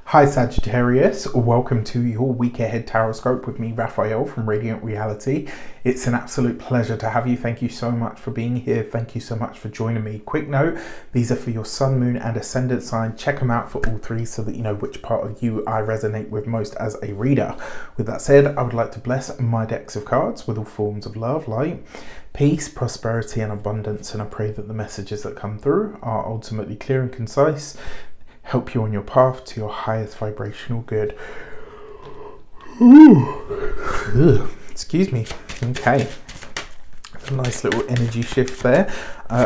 Hi Sagittarius, welcome to your week ahead taroscope with me, Raphael from Radiant Reality. It's an absolute pleasure to have you. Thank you so much for being here. Thank you so much for joining me. Quick note, these are for your sun, moon and ascendant sign. Check them out for all three so that you know which part of you I resonate with most as a reader. With that said, I would like to bless my decks of cards with all forms of love, light, peace, prosperity and abundance, and I pray that the messages that come through are ultimately clear and concise, help you on your path to your highest vibrational good. Excuse me. Okay. A nice little energy shift there.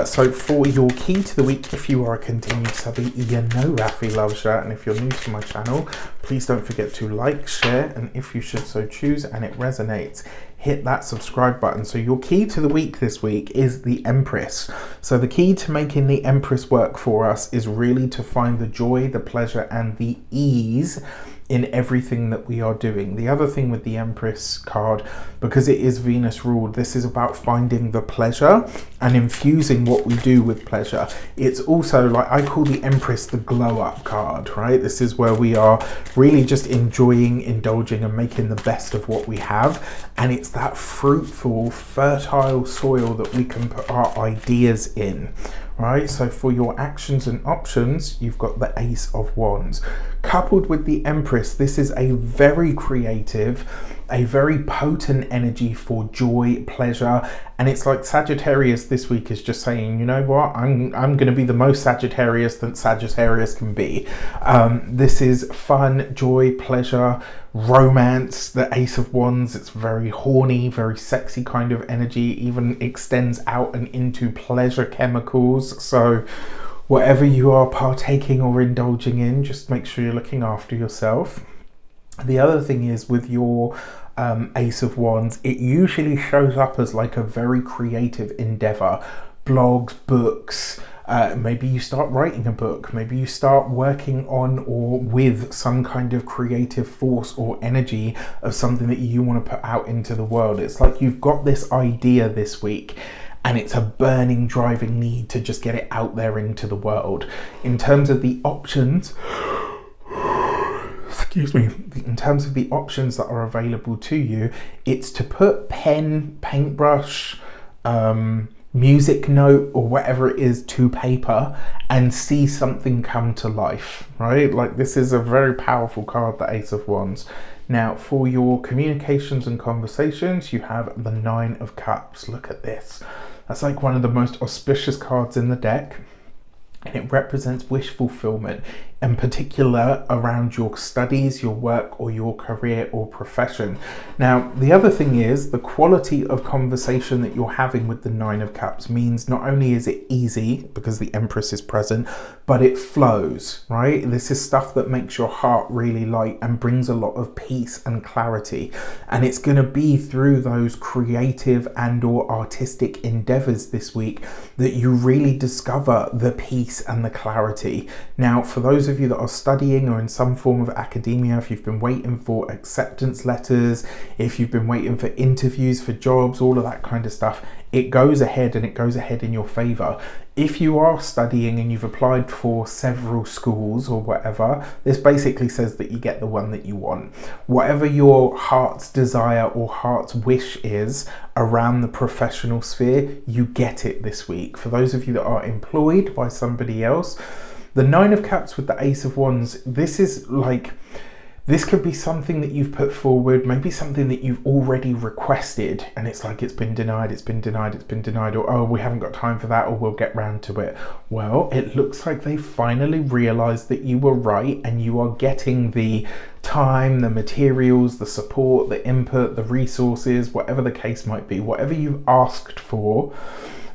So for your key to the week, if you are a continued subby, you know Rafi loves that. And if you're new to my channel, please don't forget to like, share, and if you should so choose and it resonates, hit that subscribe button. So your key to the week this week is the Empress. So the key to making the Empress work for us is really to find the joy, the pleasure, and the ease in everything that we are doing. The other thing with the Empress card, because it is Venus ruled, this is about finding the pleasure and infusing what we do with pleasure. It's also, like, I call the Empress the glow up card, right? This is where we are really just enjoying, indulging and making the best of what we have. And it's that fruitful, fertile soil that we can put our ideas in. Right, so for your actions and options, you've got the Ace of Wands. Coupled with the Empress, this is a very creative, a very potent energy for joy, pleasure, and it's like Sagittarius this week is just saying, you know what, I'm going to be the most Sagittarius that Sagittarius can be. This is fun, joy, pleasure, romance. The Ace of Wands, it's very horny, very sexy kind of energy, even extends out and into pleasure chemicals. So whatever you are partaking or indulging in, just make sure you're looking after yourself. The other thing is with your Ace of Wands, it usually shows up as like a very creative endeavor. Blogs, books, maybe you start writing a book, maybe you start working on or with some kind of creative force or energy of something that you want to put out into the world. It's like you've got this idea this week and it's a burning, driving need to just get it out there into the world. In terms of the options, excuse me, in terms of the options that are available to you, it's to put pen, paintbrush, music note or whatever it is to paper and see something come to life, right? Like, this is a very powerful card, the Ace of Wands. Now for your communications and conversations, you have the Nine of Cups. Look at this. That's like one of the most auspicious cards in the deck. And it represents wish fulfillment, in particular around your studies, your work, or your career or profession. Now, the other thing is the quality of conversation that you're having with the Nine of Cups means not only is it easy because the Empress is present, but it flows, right? This is stuff that makes your heart really light and brings a lot of peace and clarity. And it's going to be through those creative and or artistic endeavors this week that you really discover the peace and the clarity. Now, for those of you that are studying or in some form of academia, if you've been waiting for acceptance letters, if you've been waiting for interviews for jobs, all of that kind of stuff, it goes ahead and it goes ahead in your favor. If you are studying and you've applied for several schools or whatever, this basically says that you get the one that you want. Whatever your heart's desire or heart's wish is around the professional sphere, you get it this week. For those of you that are employed by somebody else, the Nine of Cups with the Ace of Wands, this is like, this could be something that you've put forward, maybe something that you've already requested, and it's like it's been denied, it's been denied, it's been denied, or oh, we haven't got time for that, or we'll get round to it. Well, it looks like they finally realized that you were right and you are getting the time, the materials, the support, the input, the resources, whatever the case might be, whatever you've asked for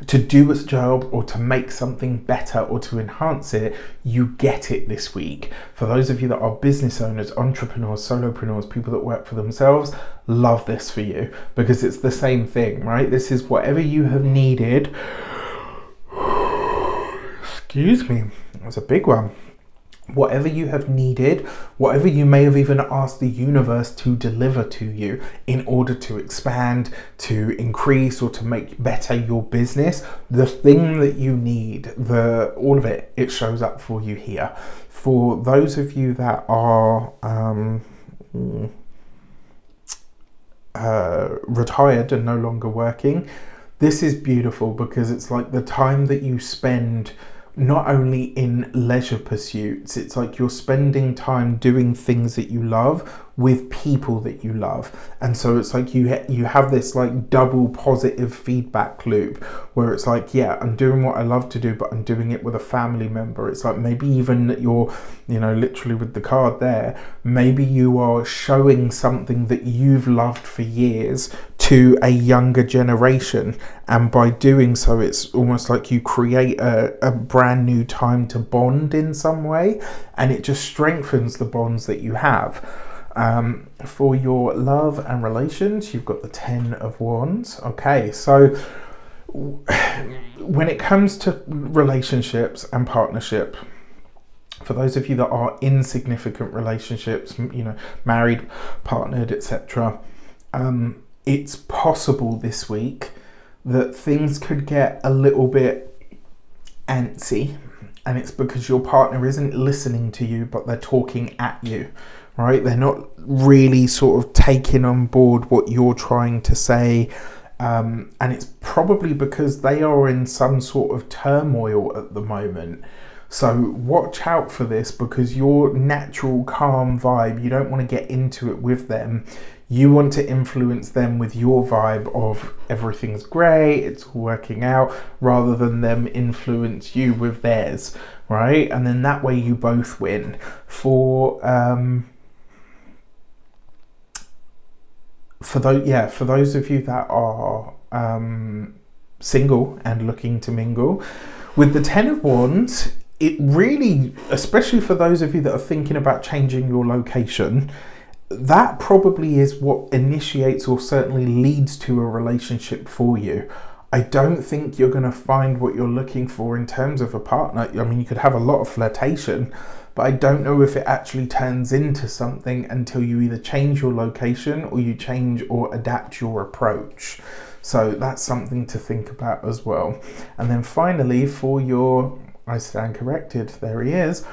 to do a job or to make something better or to enhance it, you get it this week. For those of you that are business owners, entrepreneurs, solopreneurs, people that work for themselves, love this for you because it's the same thing, right? This is whatever you have needed. Excuse me, that was a big one. whatever you have needed, whatever you may have even asked the universe to deliver to you in order to expand, to increase, or to make better your business, the thing that you need, all of it, it shows up for you here. For those of you that are retired and no longer working, this is beautiful, because it's like the time that you spend not only in leisure pursuits, it's like you're spending time doing things that you love with people that you love. And so it's like you have this like double positive feedback loop, where it's like, yeah, I'm doing what I love to do, but I'm doing it with a family member. It's like maybe even that you're, you know, literally with the card there, maybe you are showing something that you've loved for years to a younger generation, and by doing so, it's almost like you create a brand new time to bond in some way, and it just strengthens the bonds that you have. For your love and relations, you've got the 10 of Wands. Okay, so when it comes to relationships and partnership, for those of you that are in significant relationships, you know, married, partnered, etc., it's possible this week that things could get a little bit antsy, and it's because your partner isn't listening to you, but they're talking at you, right? They're not really sort of taking on board what you're trying to say, and it's probably because they are in some sort of turmoil at the moment. So watch out for this, because your natural calm vibe, you don't want to get into it with them. You want to influence them with your vibe of everything's great, it's all working out, rather than them influence you with theirs, right? And then that way you both win. For those of you that are single and looking to mingle, with the 10 of Wands, it really, especially for those of you that are thinking about changing your location, that probably is what initiates or certainly leads to a relationship for you. I don't think you're going to find what you're looking for in terms of a partner. I mean, you could have a lot of flirtation, but I don't know if it actually turns into something until you either change your location or you change or adapt your approach. So that's something to think about as well. And then finally, for your, I stand corrected, there he is.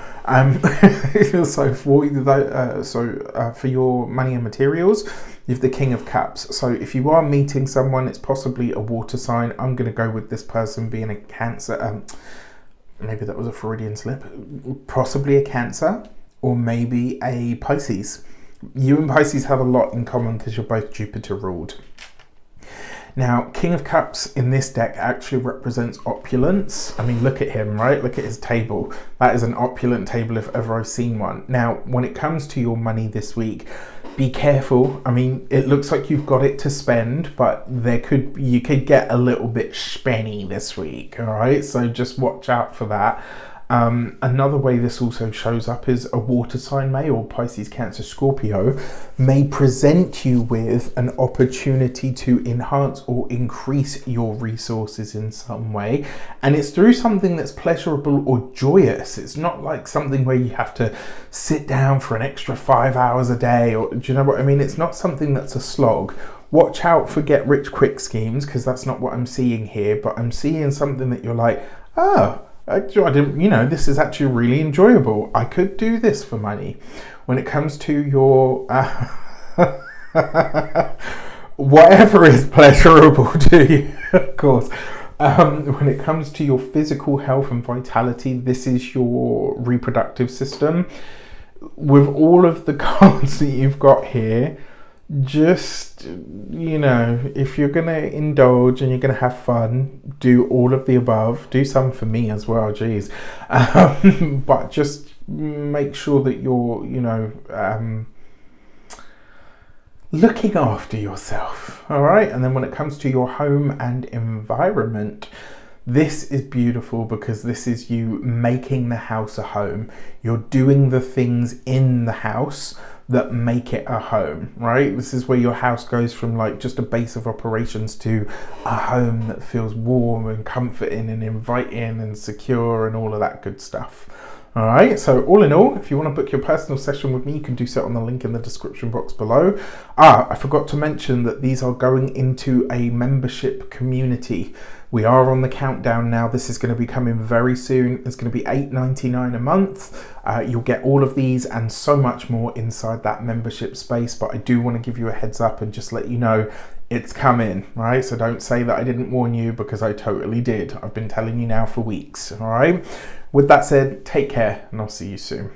So for your money and materials, you have the King of Cups. So if you are meeting someone, it's possibly a water sign. I'm going to go with this person being a Cancer. Maybe that was a Freudian slip. Possibly a Cancer, or maybe a Pisces. You and Pisces have a lot in common because you're both Jupiter ruled. Now, King of Cups in this deck actually represents opulence. I mean, look at him, right? Look at his table. That is an opulent table if ever I've seen one. Now, when it comes to your money this week, be careful. I mean, it looks like you've got it to spend, but you could get a little bit spenny this week, all right? So just watch out for that. Another way this also shows up is a water sign may, or Pisces, Cancer, Scorpio, may present you with an opportunity to enhance or increase your resources in some way. And it's through something that's pleasurable or joyous. It's not like something where you have to sit down for an extra 5 hours a day, or do you know what I mean? It's not something that's a slog. Watch out for get rich quick schemes, because that's not what I'm seeing here, but I'm seeing something that you're like, oh, I didn't, this is actually really enjoyable. I could do this for money. When it comes to your, whatever is pleasurable to you, of course. When it comes to your physical health and vitality, this is your reproductive system. With all of the cards that you've got here, just, if you're going to indulge and you're going to have fun, do all of the above. Do some for me as well, geez. But just make sure that you're, looking after yourself, all right? And then when it comes to your home and environment, this is beautiful, because this is you making the house a home. You're doing the things in the house that make it a home, right? This is where your house goes from like just a base of operations to a home that feels warm and comforting and inviting and secure and all of that good stuff. All right, so all in all, if you want to book your personal session with me, you can do so on the link in the description box below. I forgot to mention that these are going into a membership community. We are on the countdown now. This is going to be coming very soon. It's going to be $8.99 a month. You'll get all of these and so much more inside that membership space, but I do want to give you a heads up and just let you know it's coming, right? So don't say that I didn't warn you, because I totally did. I've been telling you now for weeks, all right? With that said, take care and I'll see you soon.